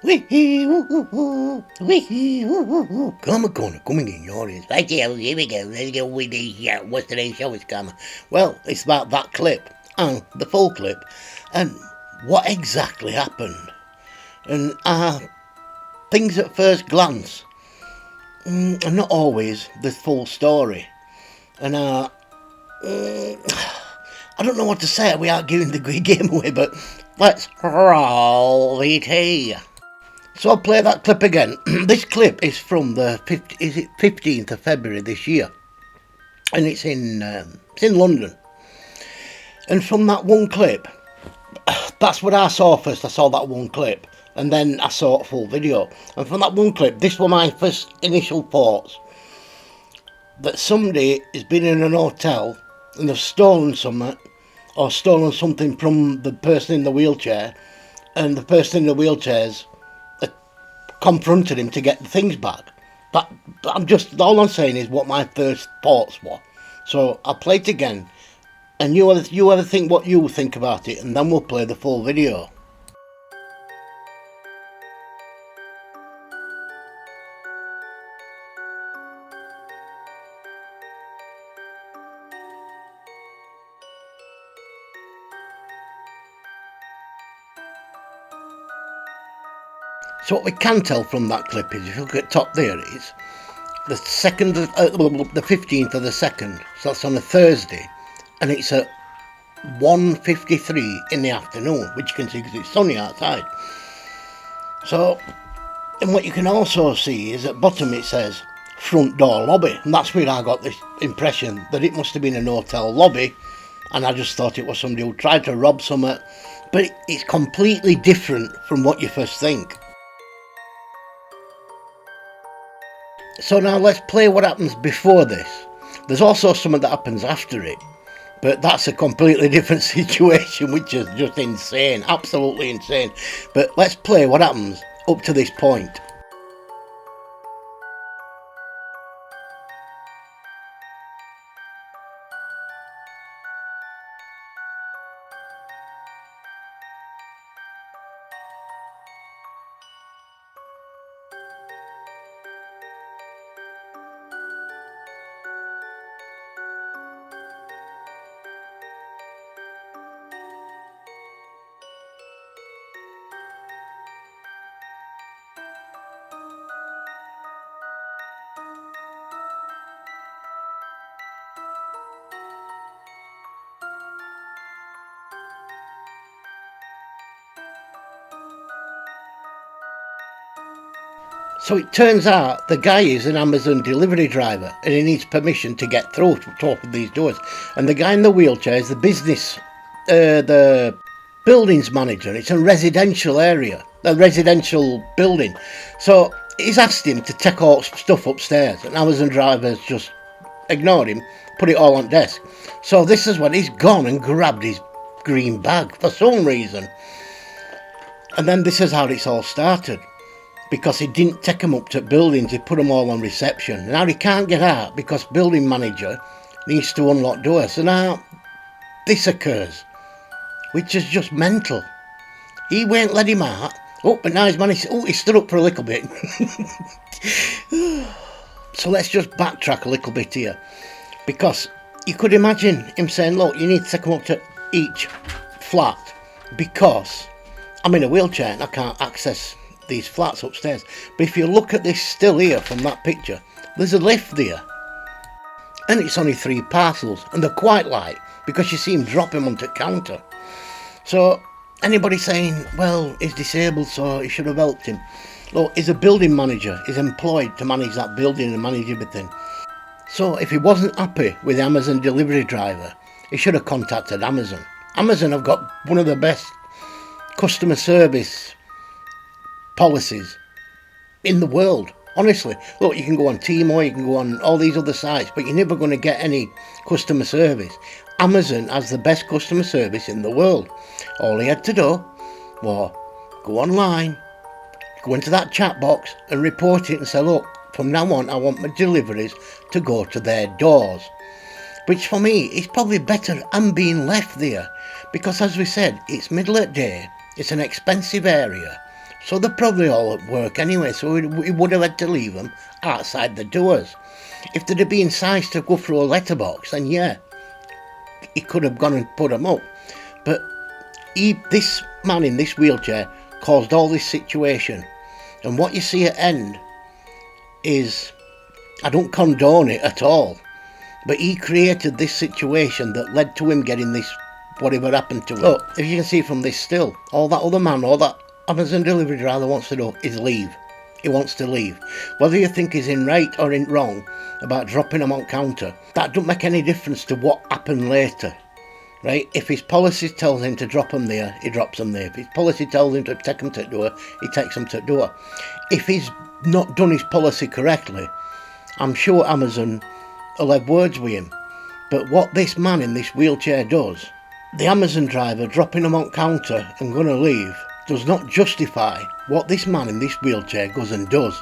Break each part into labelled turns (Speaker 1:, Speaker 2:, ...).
Speaker 1: Karma Corner coming in your ears. Right here we go. Let's go with the what's today's show is Karma. Well, it's about that clip and the full clip and what exactly happened. And things at first glance are not always the full story. And I don't know what to say without giving the game away, but let's roll it here. So I'll play that clip again. This clip is from the 15th of February this year, and it's in London. And from that one clip, that's what I saw first. I saw that one clip, and then I saw a full video. And from that one clip, this were my first initial thoughts: that somebody has been in an hotel and they've stolen something, or stolen something from the person in the wheelchair, and the person in the wheelchair's confronted him to get the things back. But all I'm saying is what my first thoughts were. So I'll play it again, and you ever think what you think about it, and then we'll play the full video. So what we can tell from that clip is, if you look at top there, is the 15th of the 2nd, so that's on a Thursday, and it's at 1:53 in the afternoon, which you can see because it's sunny outside. So, and what you can also see is at bottom it says front door lobby, and that's where I got this impression that it must have been an hotel lobby, and I just thought it was somebody who tried to rob something, but it's completely different from what you first think. So now let's play what happens before this. There's also something that happens after it, but that's a completely different situation, which is just insane, absolutely insane. But let's play what happens up to this point. So it turns out the guy is an Amazon delivery driver, and he needs permission to get through to top of these doors. And the guy in the wheelchair is the buildings manager. It's a residential area, a residential building. So he's asked him to take all stuff upstairs, and Amazon drivers just ignored him, put it all on desk. So this is when he's gone and grabbed his green bag for some reason. And then this is how it's all started. Because he didn't take them up to buildings, he put them all on reception. Now he can't get out because building manager needs to unlock doors. So now this occurs, which is just mental. He won't let him out. Oh, but now he's managed. Oh, he stood up for a little bit. So let's just backtrack a little bit here, because you could imagine him saying, "Look, you need to take them up to each flat because I'm in a wheelchair and I can't access these flats upstairs." But if you look at this still here from that picture, there's a lift there, and it's only 3 parcels, and they're quite light because you see him drop him onto the counter. So anybody saying, well, he's disabled so he should have helped him, look, he's a building manager, he's employed to manage that building and manage everything. So if he wasn't happy with the Amazon delivery driver, he should have contacted Amazon. Amazon have got one of the best customer service policies in the world, honestly. Look, you can go on Timo, you can go on all these other sites, but you're never going to get any customer service. Amazon has the best customer service in the world. All he had to do was go online, go into that chat box and report it and say, look, from now on I want my deliveries to go to their doors. Which for me is probably better than being left there, because as we said, it's middle of the day, it's an expensive area, So they're probably all at work anyway, so he would have had to leave them outside the doors. If they'd have been sized to go through a letterbox, then yeah, he could have gone and put them up. But this man in this wheelchair caused all this situation. And what you see at end is, I don't condone it at all, but he created this situation that led to him getting this, whatever happened to him. Oh, if you can see from this still, all that other man, all that Amazon delivery driver wants to do is leave. He wants to leave. Whether you think he's in right or in wrong about dropping them on counter, that don't make any difference to what happened later, right? If his policy tells him to drop them there, he drops them there. If his policy tells him to take them to the door, he takes them to the door. If he's not done his policy correctly, I'm sure Amazon will have words with him. But what this man in this wheelchair does, the Amazon driver dropping them on counter and going to leave, does not justify what this man in this wheelchair goes and does.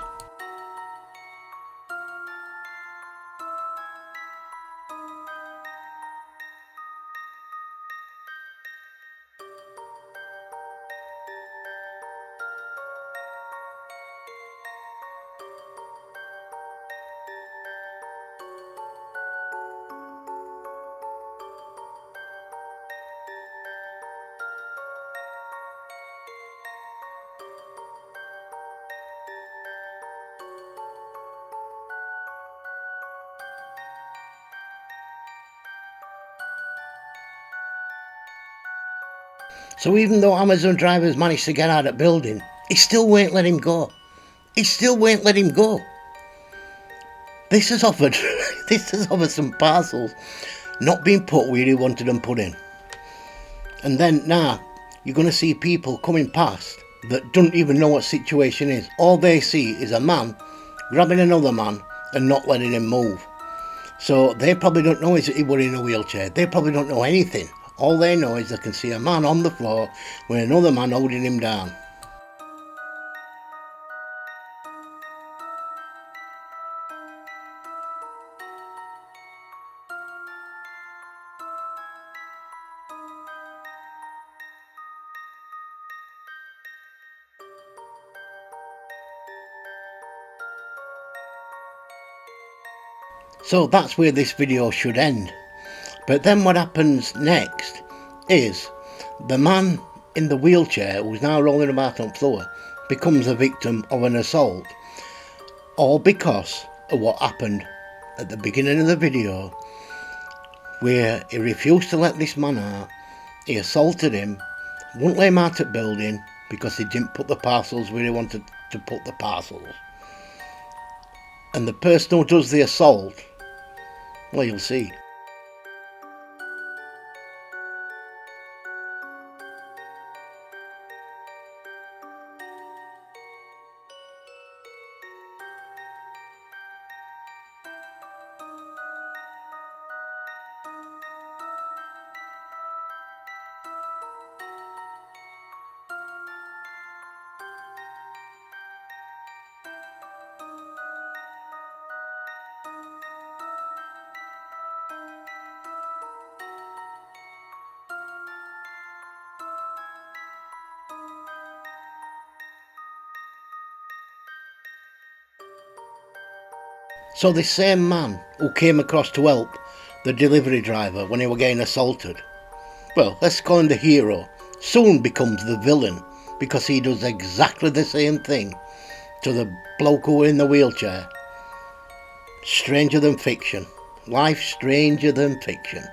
Speaker 1: So even though Amazon drivers managed to get out of the building, he still won't let him go. He still won't let him go. This has offered some parcels not being put where he wanted them put in. And then now you're going to see people coming past that don't even know what situation is. All they see is a man grabbing another man and not letting him move. So they probably don't know he was in a wheelchair. They probably don't know anything. All they know is they can see a man on the floor with another man holding him down. So that's where this video should end. But then what happens next is the man in the wheelchair, who's now rolling about on the floor, becomes a victim of an assault, all because of what happened at the beginning of the video, where he refused to let this man out. He assaulted him, wouldn't let him out of the building because he didn't put the parcels where he wanted to put the parcels. And the person who does the assault, well, you'll see. So this same man who came across to help the delivery driver when he was getting assaulted, well, let's call him the hero, soon becomes the villain because he does exactly the same thing to the bloke who was in the wheelchair. Stranger than fiction. Life stranger than fiction.